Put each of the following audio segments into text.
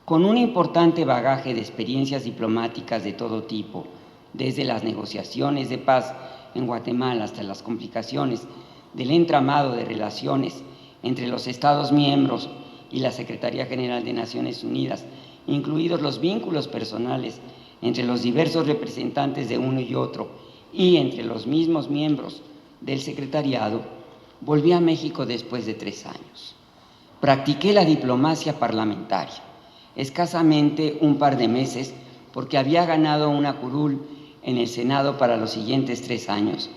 Con un importante bagaje de experiencias diplomáticas de todo tipo, desde las negociaciones de paz en Guatemala hasta las complicaciones del entramado de relaciones entre los Estados miembros y la Secretaría General de Naciones Unidas, incluidos los vínculos personales entre los diversos representantes de uno y otro y entre los mismos miembros del secretariado, volví a México después de 3 años. Practiqué la diplomacia parlamentaria, escasamente un par de meses, porque había ganado una curul en el Senado para los siguientes 3 años,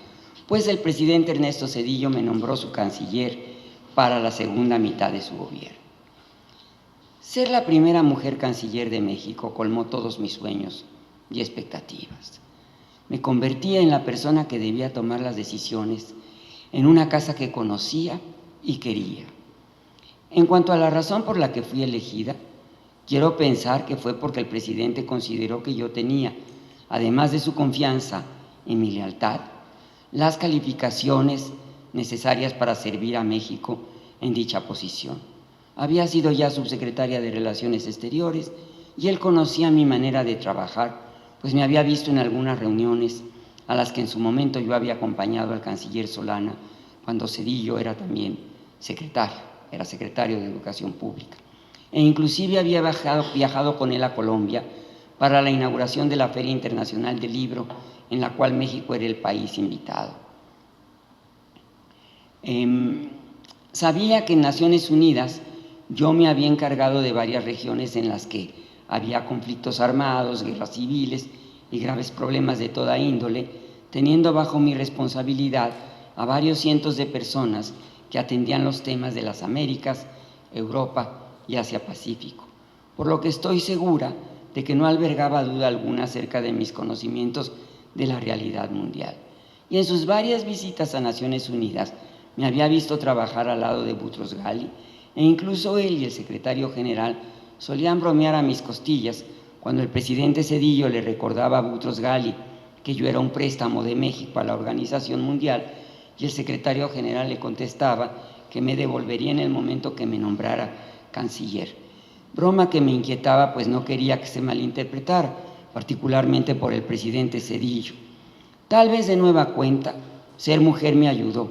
pues el presidente Ernesto Zedillo me nombró su canciller para la segunda mitad de su gobierno. Ser la primera mujer canciller de México colmó todos mis sueños y expectativas. Me convertía en la persona que debía tomar las decisiones en una casa que conocía y quería. En cuanto a la razón por la que fui elegida, quiero pensar que fue porque el presidente consideró que yo tenía, además de su confianza y mi lealtad, las calificaciones necesarias para servir a México en dicha posición. Había sido ya subsecretaria de Relaciones Exteriores y él conocía mi manera de trabajar, pues me había visto en algunas reuniones a las que en su momento yo había acompañado al canciller Solana cuando Zedillo era también era secretario de Educación Pública. E inclusive había viajado con él a Colombia para la inauguración de la Feria Internacional del Libro, en la cual México era el país invitado. Sabía que en Naciones Unidas yo me había encargado de varias regiones en las que había conflictos armados, guerras civiles y graves problemas de toda índole, teniendo bajo mi responsabilidad a varios cientos de personas que atendían los temas de las Américas, Europa y Asia-Pacífico, por lo que estoy segura de que no albergaba duda alguna acerca de mis conocimientos de la realidad mundial. Y en sus varias visitas a Naciones Unidas me había visto trabajar al lado de Boutros Ghali, e incluso él y el secretario general solían bromear a mis costillas cuando el presidente Zedillo le recordaba a Boutros Ghali que yo era un préstamo de México a la Organización Mundial, y el secretario general le contestaba que me devolvería en el momento que me nombrara canciller. Broma que me inquietaba, pues no quería que se malinterpretara, particularmente por el presidente Zedillo. Tal vez de nueva cuenta, ser mujer me ayudó,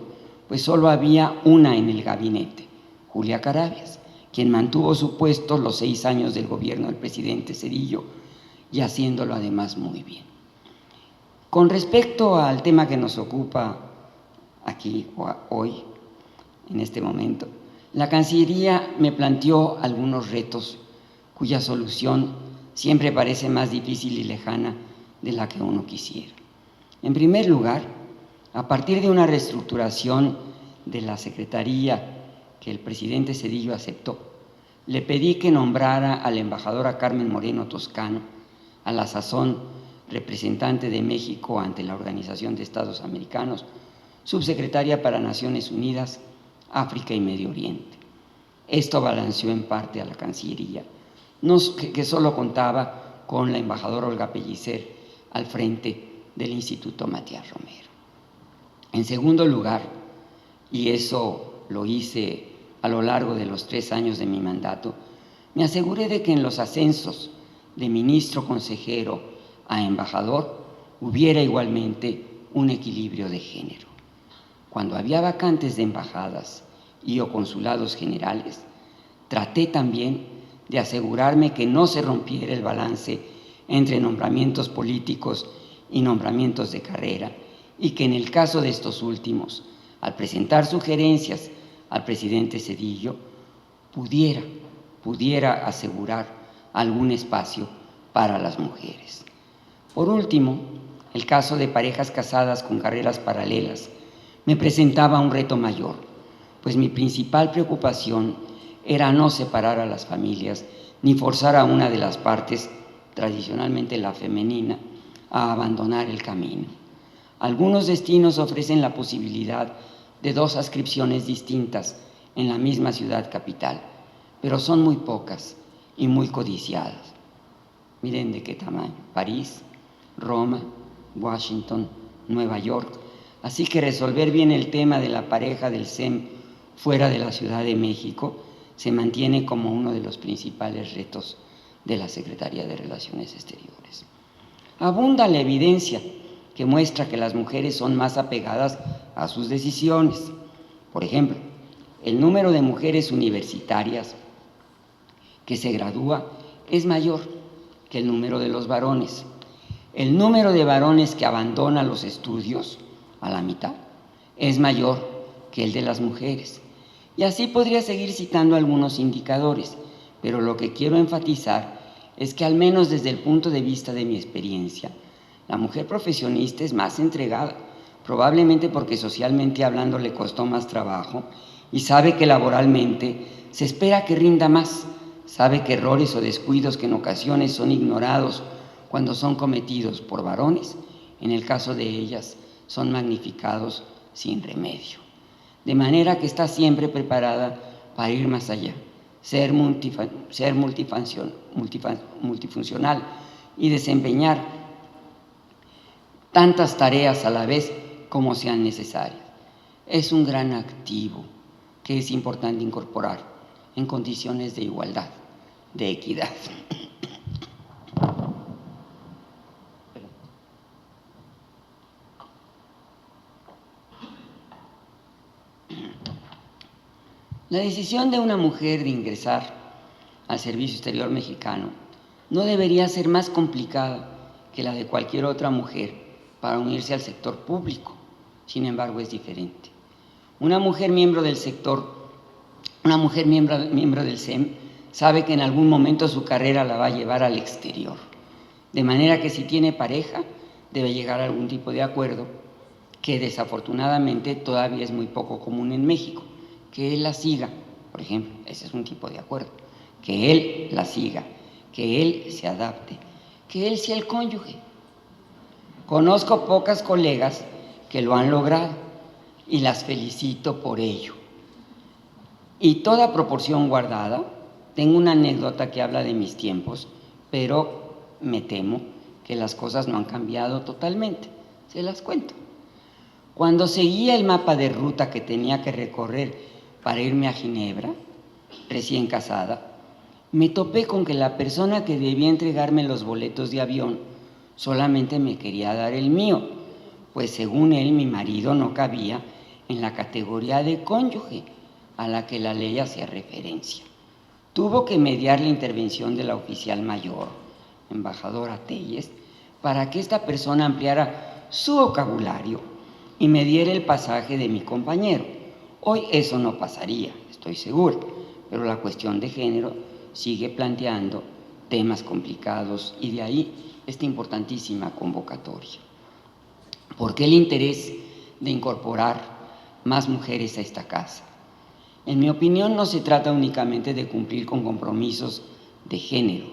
pues solo había una en el gabinete, Julia Carabias, quien mantuvo su puesto los 6 años del gobierno del presidente Zedillo y haciéndolo además muy bien. Con respecto al tema que nos ocupa aquí hoy, en este momento, la Cancillería me planteó algunos retos cuya solución siempre parece más difícil y lejana de la que uno quisiera. En primer lugar, a partir de una reestructuración de la Secretaría que el presidente Zedillo aceptó, le pedí que nombrara a la embajadora Carmen Moreno Toscano, a la sazón representante de México ante la Organización de Estados Americanos, subsecretaria para Naciones Unidas, África y Medio Oriente. Esto balanceó en parte a la Cancillería, que solo contaba con la embajadora Olga Pellicer al frente del Instituto Matías Romero. En segundo lugar, y eso lo hice a lo largo de los 3 años de mi mandato, me aseguré de que en los ascensos de ministro consejero a embajador hubiera igualmente un equilibrio de género. Cuando había vacantes de embajadas y o consulados generales, traté también de asegurarme que no se rompiera el balance entre nombramientos políticos y nombramientos de carrera, y que en el caso de estos últimos, al presentar sugerencias al presidente Zedillo, pudiera asegurar algún espacio para las mujeres. Por último, el caso de parejas casadas con carreras paralelas me presentaba un reto mayor, pues mi principal preocupación era no separar a las familias ni forzar a una de las partes, tradicionalmente la femenina, a abandonar el camino. Algunos destinos ofrecen la posibilidad de 2 adscripciones distintas en la misma ciudad capital, pero son muy pocas y muy codiciadas. Miren de qué tamaño: París, Roma, Washington, Nueva York. Así que resolver bien el tema de la pareja del SEM fuera de la Ciudad de México se mantiene como uno de los principales retos de la Secretaría de Relaciones Exteriores. Abunda la evidencia que muestra que las mujeres son más apegadas a sus decisiones. Por ejemplo, el número de mujeres universitarias que se gradúa es mayor que el número de los varones. El número de varones que abandona los estudios, a la mitad, es mayor que el de las mujeres. Y así podría seguir citando algunos indicadores, pero lo que quiero enfatizar es que, al menos desde el punto de vista de mi experiencia, la mujer profesionista es más entregada, probablemente porque socialmente hablando le costó más trabajo y sabe que laboralmente se espera que rinda más, sabe que errores o descuidos que en ocasiones son ignorados cuando son cometidos por varones, en el caso de ellas son magnificados sin remedio. De manera que está siempre preparada para ir más allá, ser multifuncional y desempeñar tantas tareas a la vez como sean necesarias. Es un gran activo que es importante incorporar en condiciones de igualdad, de equidad. La decisión de una mujer de ingresar al Servicio Exterior Mexicano no debería ser más complicada que la de cualquier otra mujer para unirse al sector público. Sin embargo, es diferente. Una mujer miembro del SEM, sabe que en algún momento su carrera la va a llevar al exterior. De manera que si tiene pareja, debe llegar a algún tipo de acuerdo, que desafortunadamente todavía es muy poco común en México. Que él la siga, por ejemplo, ese es un tipo de acuerdo, que él la siga, que él se adapte, que él sea el cónyuge. Conozco pocas colegas que lo han logrado y las felicito por ello. Y toda proporción guardada, tengo una anécdota que habla de mis tiempos, pero me temo que las cosas no han cambiado totalmente, se las cuento. Cuando seguía el mapa de ruta que tenía que recorrer para irme a Ginebra, recién casada, me topé con que la persona que debía entregarme los boletos de avión solamente me quería dar el mío, pues según él mi marido no cabía en la categoría de cónyuge a la que la ley hacía referencia. Tuvo que mediar la intervención de la oficial mayor, embajadora Telles, para que esta persona ampliara su vocabulario y me diera el pasaje de mi compañero. Hoy eso no pasaría, estoy seguro, pero la cuestión de género sigue planteando temas complicados y de ahí esta importantísima convocatoria. ¿Por qué el interés de incorporar más mujeres a esta casa? En mi opinión, no se trata únicamente de cumplir con compromisos de género.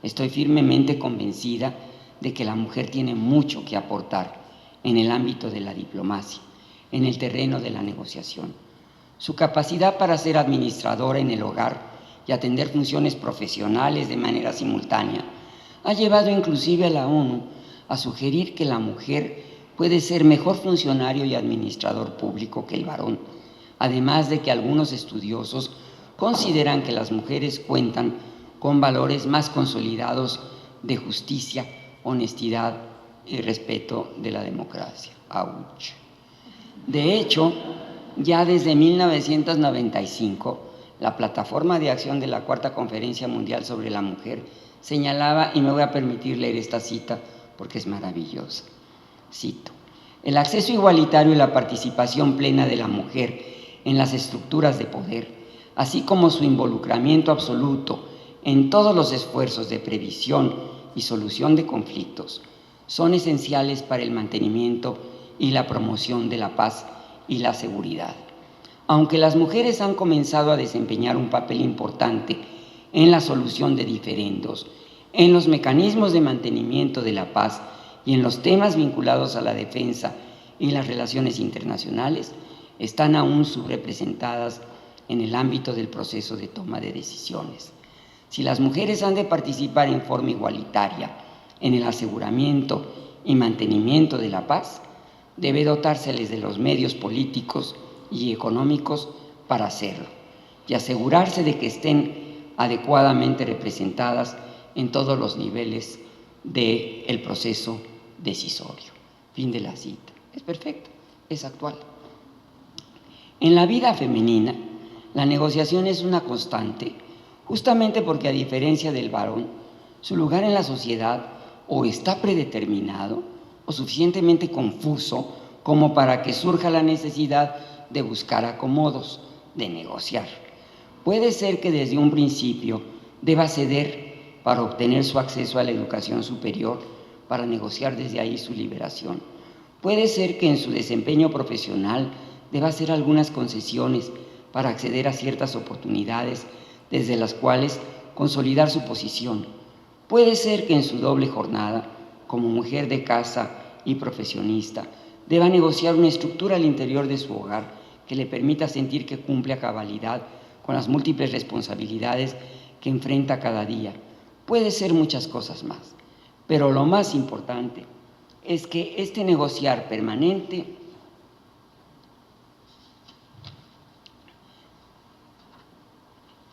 Estoy firmemente convencida de que la mujer tiene mucho que aportar en el ámbito de la diplomacia, en el terreno de la negociación. Su capacidad para ser administradora en el hogar y atender funciones profesionales de manera simultánea ha llevado inclusive a la ONU a sugerir que la mujer puede ser mejor funcionario y administrador público que el varón, además de que algunos estudiosos consideran que las mujeres cuentan con valores más consolidados de justicia, honestidad y respeto de la democracia. ¡Auch! De hecho, ya desde 1995, la Plataforma de Acción de la Cuarta Conferencia Mundial sobre la Mujer señalaba, y me voy a permitir leer esta cita porque es maravillosa, cito: el acceso igualitario y la participación plena de la mujer en las estructuras de poder, así como su involucramiento absoluto en todos los esfuerzos de previsión y solución de conflictos, son esenciales para el mantenimiento y la promoción de la paz y la seguridad. Aunque las mujeres han comenzado a desempeñar un papel importante en la solución de diferendos, en los mecanismos de mantenimiento de la paz y en los temas vinculados a la defensa y las relaciones internacionales, están aún subrepresentadas en el ámbito del proceso de toma de decisiones. Si las mujeres han de participar en forma igualitaria en el aseguramiento y mantenimiento de la paz, debe dotárseles de los medios políticos y económicos para hacerlo y asegurarse de que estén adecuadamente representadas en todos los niveles del proceso decisorio. Fin de la cita. Es perfecto, es actual. En la vida femenina, la negociación es una constante, justamente porque, a diferencia del varón, su lugar en la sociedad o está predeterminado o suficientemente confuso como para que surja la necesidad de buscar acomodos, de negociar. Puede ser que desde un principio deba ceder para obtener su acceso a la educación superior, para negociar desde ahí su liberación. Puede ser que en su desempeño profesional deba hacer algunas concesiones para acceder a ciertas oportunidades desde las cuales consolidar su posición. Puede ser que en su doble jornada, como mujer de casa y profesionista, deba negociar una estructura al interior de su hogar que le permita sentir que cumple a cabalidad con las múltiples responsabilidades que enfrenta cada día. Puede ser muchas cosas más, pero lo más importante es que este negociar permanente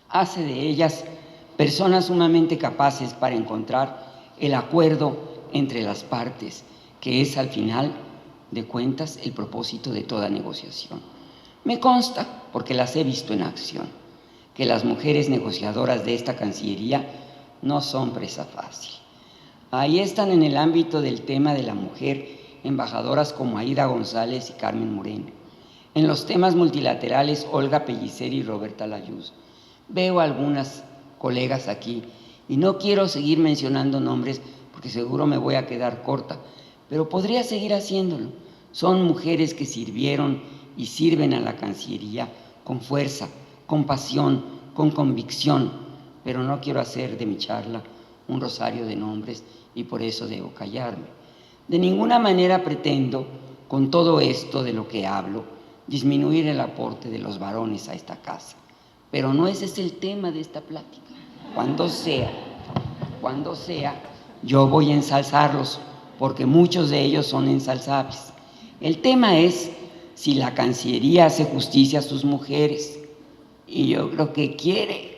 hace de ellas personas sumamente capaces para encontrar el acuerdo entre las partes, que es al final de cuentas el propósito de toda negociación. Me consta, porque las he visto en acción, que las mujeres negociadoras de esta Cancillería no son presa fácil. Ahí están en el ámbito del tema de la mujer embajadoras como Aida González y Carmen Moreno. En los temas multilaterales, Olga Pellicer y Roberta Layuz. Veo algunas colegas aquí y no quiero seguir mencionando nombres porque seguro me voy a quedar corta, pero podría seguir haciéndolo. Son mujeres que sirvieron y sirven a la Cancillería con fuerza, con pasión, con convicción, pero no quiero hacer de mi charla un rosario de nombres y por eso debo callarme. De ninguna manera pretendo, con todo esto de lo que hablo, disminuir el aporte de los varones a esta casa, pero no ese es el tema de esta plática. Cuando sea, yo voy a ensalzarlos, porque muchos de ellos son ensalzables. El tema es si la Cancillería hace justicia a sus mujeres, y yo creo que quiere,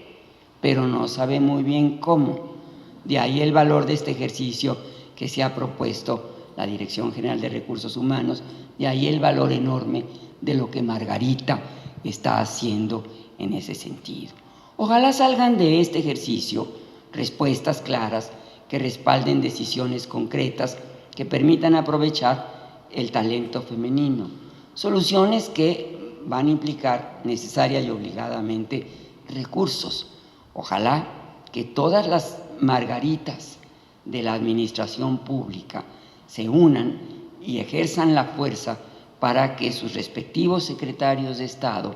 pero no sabe muy bien cómo. De ahí el valor de este ejercicio que se ha propuesto la Dirección General de Recursos Humanos, de ahí el valor enorme de lo que Margarita está haciendo en ese sentido. Ojalá salgan de este ejercicio respuestas claras que respalden decisiones concretas que permitan aprovechar el talento femenino, soluciones que van a implicar necesaria y obligadamente recursos. Ojalá que todas las Margaritas de la administración pública se unan y ejerzan la fuerza para que sus respectivos secretarios de Estado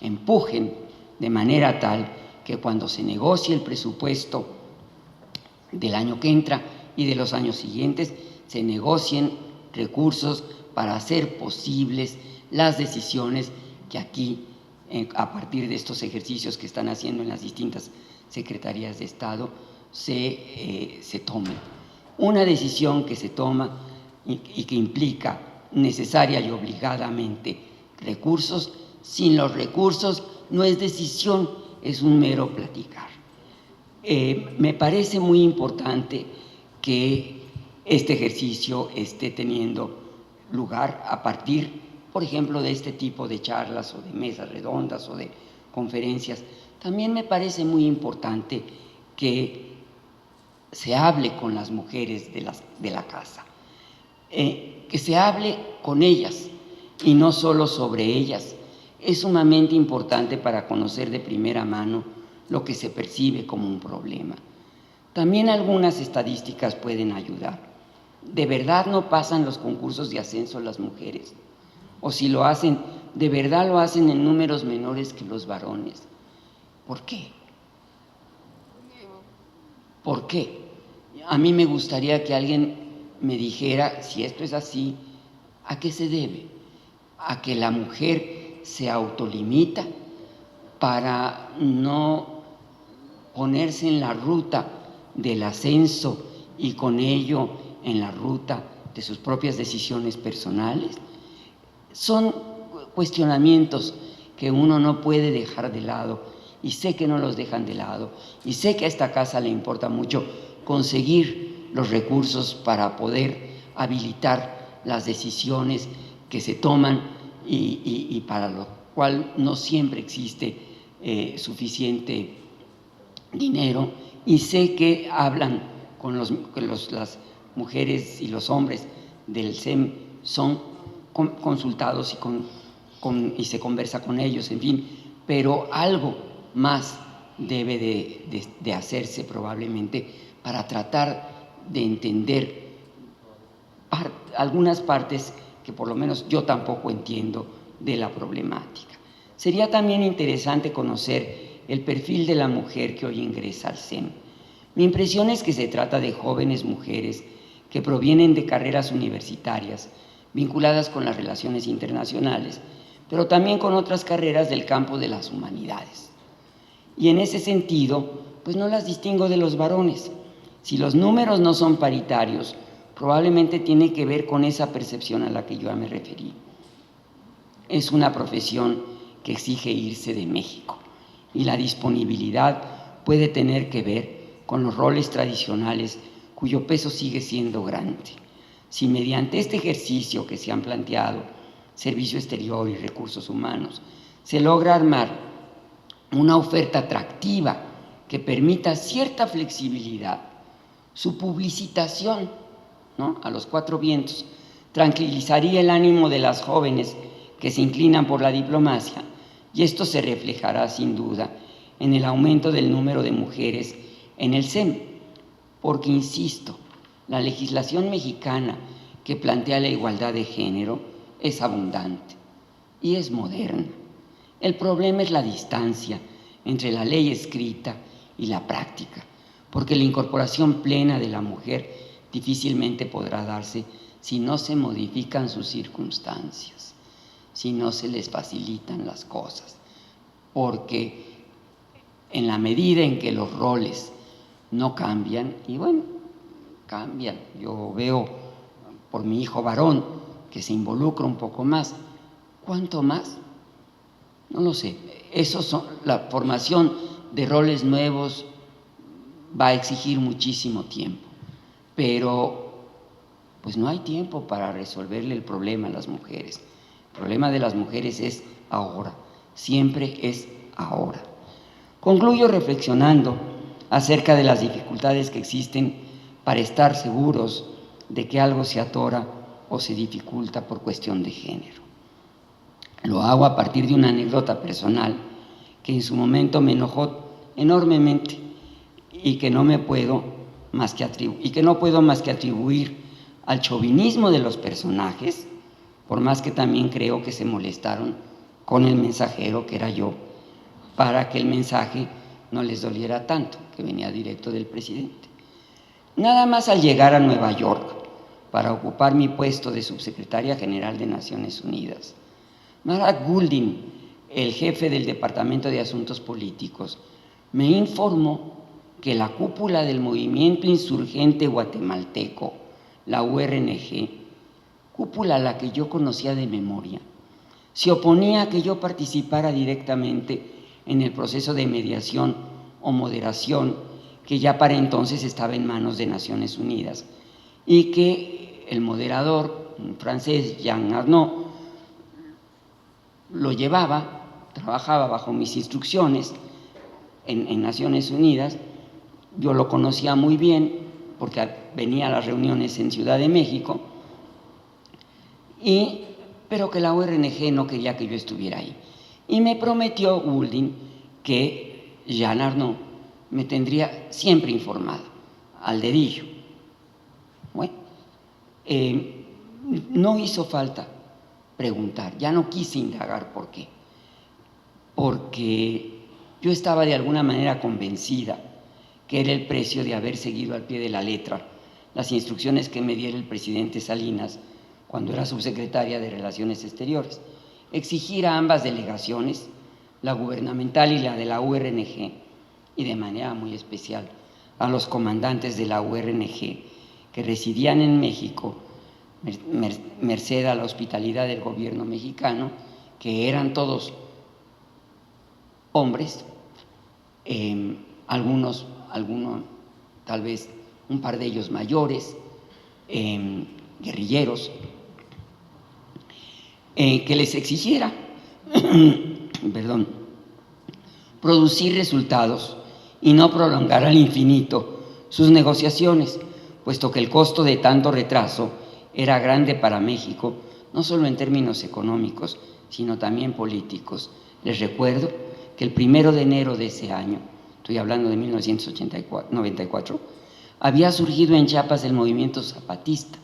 empujen de manera tal que cuando se negocie el presupuesto del año que entra y de los años siguientes, se negocien recursos para hacer posibles las decisiones que aquí, a partir de estos ejercicios que están haciendo en las distintas secretarías de Estado, se tomen. Una decisión que se toma y que implica necesaria y obligadamente recursos. Sin los recursos no es decisión, es un mero platicar. Me parece muy importante que este ejercicio esté teniendo lugar a partir, por ejemplo, de este tipo de charlas o de mesas redondas o de conferencias. También me parece muy importante que se hable con las mujeres de la casa, que se hable con ellas y no solo sobre ellas. Es sumamente importante para conocer de primera mano lo que se percibe como un problema. También algunas estadísticas pueden ayudar. ¿De verdad no pasan los concursos de ascenso las mujeres? O si lo hacen, ¿de verdad lo hacen en números menores que los varones? ¿Por qué? ¿Por qué? A mí me gustaría que alguien me dijera, si esto es así, ¿a qué se debe? ¿A que la mujer se autolimita para no ponerse en la ruta del ascenso y con ello en la ruta de sus propias decisiones personales? Son cuestionamientos que uno no puede dejar de lado, y sé que no los dejan de lado, y sé que a esta casa le importa mucho, conseguir los recursos para poder habilitar las decisiones que se toman y para lo cual no siempre existe suficiente dinero, y sé que hablan con las mujeres y los hombres del SEM, son consultados y se conversa con ellos, en fin, pero algo más debe de hacerse probablemente para tratar de entender algunas partes que por lo menos yo tampoco entiendo de la problemática. Sería también interesante conocer el perfil de la mujer que hoy ingresa al SEM. Mi impresión es que se trata de jóvenes mujeres que provienen de carreras universitarias vinculadas con las relaciones internacionales, pero también con otras carreras del campo de las humanidades. Y en ese sentido, pues no las distingo de los varones. Si los números no son paritarios, probablemente tiene que ver con esa percepción a la que yo ya me referí. Es una profesión que exige irse de México, y la disponibilidad puede tener que ver con los roles tradicionales cuyo peso sigue siendo grande. Si mediante este ejercicio que se han planteado, servicio exterior y recursos humanos, se logra armar una oferta atractiva que permita cierta flexibilidad, su publicitación, ¿no?, a los cuatro vientos, tranquilizaría el ánimo de las jóvenes que se inclinan por la diplomacia, y esto se reflejará sin duda en el aumento del número de mujeres en el SEM, porque, insisto, la legislación mexicana que plantea la igualdad de género es abundante y es moderna. El problema es la distancia entre la ley escrita y la práctica, porque la incorporación plena de la mujer difícilmente podrá darse si no se modifican sus circunstancias, si no se les facilitan las cosas, porque en la medida en que los roles no cambian, y bueno, cambian, yo veo por mi hijo varón que se involucra un poco más, ¿cuánto más? No lo sé. La formación de roles nuevos va a exigir muchísimo tiempo, pero pues no hay tiempo para resolverle el problema a las mujeres. El problema de las mujeres es ahora, siempre es ahora. Concluyo reflexionando acerca de las dificultades que existen para estar seguros de que algo se atora o se dificulta por cuestión de género. Lo hago a partir de una anécdota personal que en su momento me enojó enormemente y que no puedo más que atribuir al chauvinismo de los personajes, por más que también creo que se molestaron con el mensajero, que era yo, para que el mensaje no les doliera tanto, que venía directo del presidente. Nada más al llegar a Nueva York para ocupar mi puesto de subsecretaria general de Naciones Unidas, Mara Goldin, el jefe del Departamento de Asuntos Políticos, me informó que la cúpula del movimiento insurgente guatemalteco, la URNG, cúpula a la que yo conocía de memoria, se oponía a que yo participara directamente en el proceso de mediación o moderación que ya para entonces estaba en manos de Naciones Unidas, y que el moderador, un francés, Jean Arnaud, lo llevaba, trabajaba bajo mis instrucciones en Naciones Unidas. Yo lo conocía muy bien porque venía a las reuniones en Ciudad de México, pero que la ORNG no quería que yo estuviera ahí. Y me prometió Goulding que Jean Arnaud me tendría siempre informado, al dedillo. Bueno, no hizo falta preguntar, ya no quise indagar por qué, porque yo estaba de alguna manera convencida que era el precio de haber seguido al pie de la letra las instrucciones que me diera el presidente Salinas cuando era subsecretaria de Relaciones Exteriores, exigir a ambas delegaciones, la gubernamental y la de la URNG, y de manera muy especial a los comandantes de la URNG que residían en México, merced a la hospitalidad del gobierno mexicano, que eran todos hombres, algunos tal vez un par de ellos mayores, guerrilleros, que les exigiera perdón, producir resultados y no prolongar al infinito sus negociaciones, puesto que el costo de tanto retraso era grande para México, no solo en términos económicos, sino también políticos. Les recuerdo que el 1 de enero de ese año, estoy hablando de 1994, había surgido en Chiapas el movimiento zapatista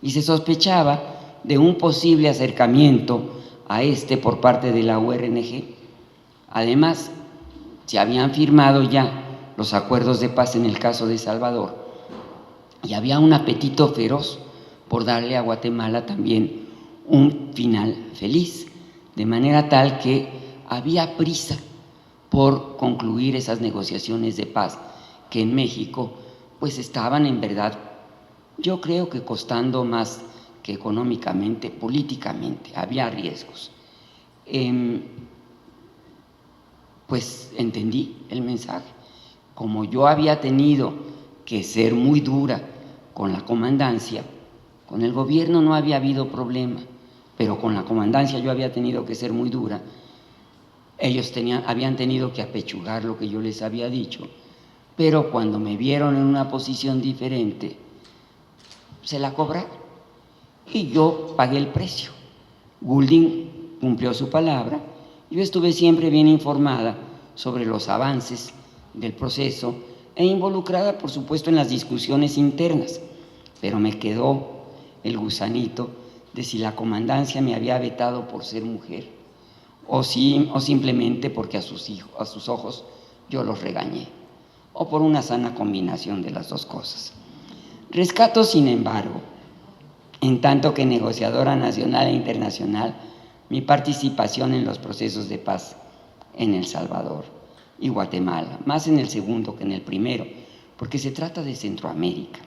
y se sospechaba de un posible acercamiento a este por parte de la URNG. Además, se habían firmado ya los acuerdos de paz en el caso de Salvador y había un apetito feroz por darle a Guatemala también un final feliz, de manera tal que había prisa por concluir esas negociaciones de paz que en México pues estaban en verdad, yo creo que costando más que económicamente, políticamente, había riesgos. Pues entendí el mensaje. Como yo había tenido que ser muy dura con la comandancia, con el gobierno no había habido problema, pero con la comandancia yo había tenido que ser muy dura. Ellos habían tenido que apechugar lo que yo les había dicho, pero cuando me vieron en una posición diferente, se la cobraron y yo pagué el precio. Goulding cumplió su palabra. Yo estuve siempre bien informada sobre los avances del proceso e involucrada, por supuesto, en las discusiones internas, pero me quedó el gusanito de si la comandancia me había vetado por ser mujer o simplemente porque a sus ojos yo los regañé, o por una sana combinación de las dos cosas. Rescato, sin embargo, en tanto que negociadora nacional e internacional, mi participación en los procesos de paz en El Salvador y Guatemala, más en el segundo que en el primero, porque se trata de Centroamérica.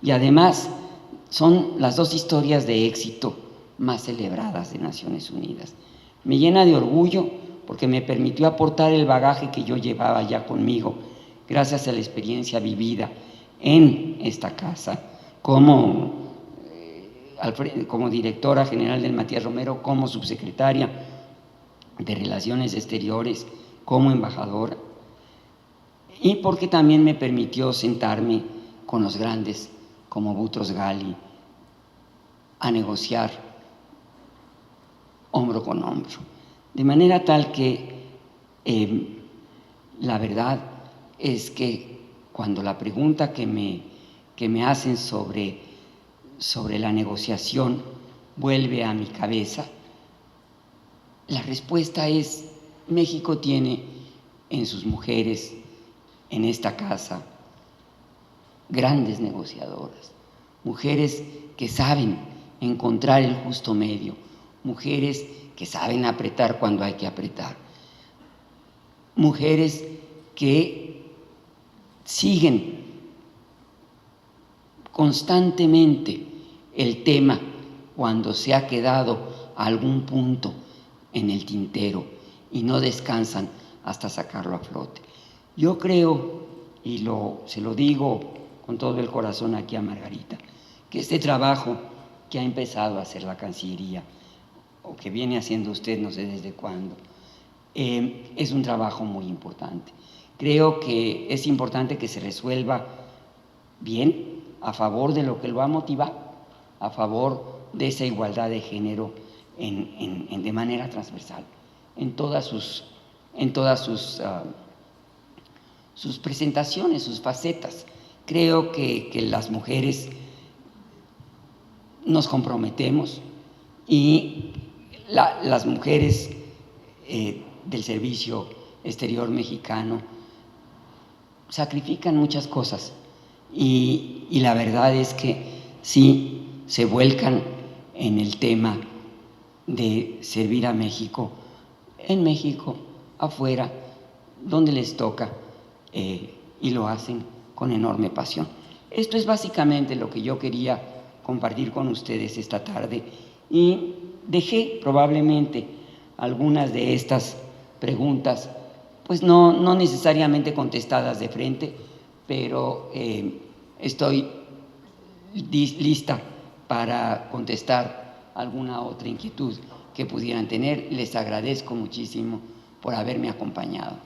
Y además son las dos historias de éxito más celebradas de Naciones Unidas. Me llena de orgullo porque me permitió aportar el bagaje que yo llevaba ya conmigo, gracias a la experiencia vivida en esta casa, como directora general del Matías Romero, como subsecretaria de Relaciones Exteriores, como embajadora, y porque también me permitió sentarme con los grandes como Boutros Ghali a negociar hombro con hombro, de manera tal que la verdad es que cuando la pregunta que me hacen sobre la negociación vuelve a mi cabeza, la respuesta es: México tiene en sus mujeres, en esta casa, grandes negociadoras, mujeres que saben encontrar el justo medio, mujeres que saben apretar cuando hay que apretar, mujeres que siguen constantemente el tema cuando se ha quedado a algún punto en el tintero y no descansan hasta sacarlo a flote. Yo creo, y se lo digo con todo el corazón aquí a Margarita, que este trabajo que ha empezado a hacer la Cancillería, o que viene haciendo usted no sé desde cuándo, es un trabajo muy importante. Creo que es importante que se resuelva bien a favor de lo que lo ha motivado, a favor de esa igualdad de género de manera transversal, en todas sus presentaciones, sus facetas. Creo que las mujeres nos comprometemos y las mujeres del Servicio Exterior Mexicano sacrifican muchas cosas y la verdad es que sí se vuelcan en el tema de servir a México, en México, afuera, donde les toca, y lo hacen con enorme pasión. Esto es básicamente lo que yo quería compartir con ustedes esta tarde y dejé probablemente algunas de estas preguntas, pues no necesariamente contestadas de frente, pero estoy lista para contestar alguna otra inquietud que pudieran tener. Les agradezco muchísimo por haberme acompañado.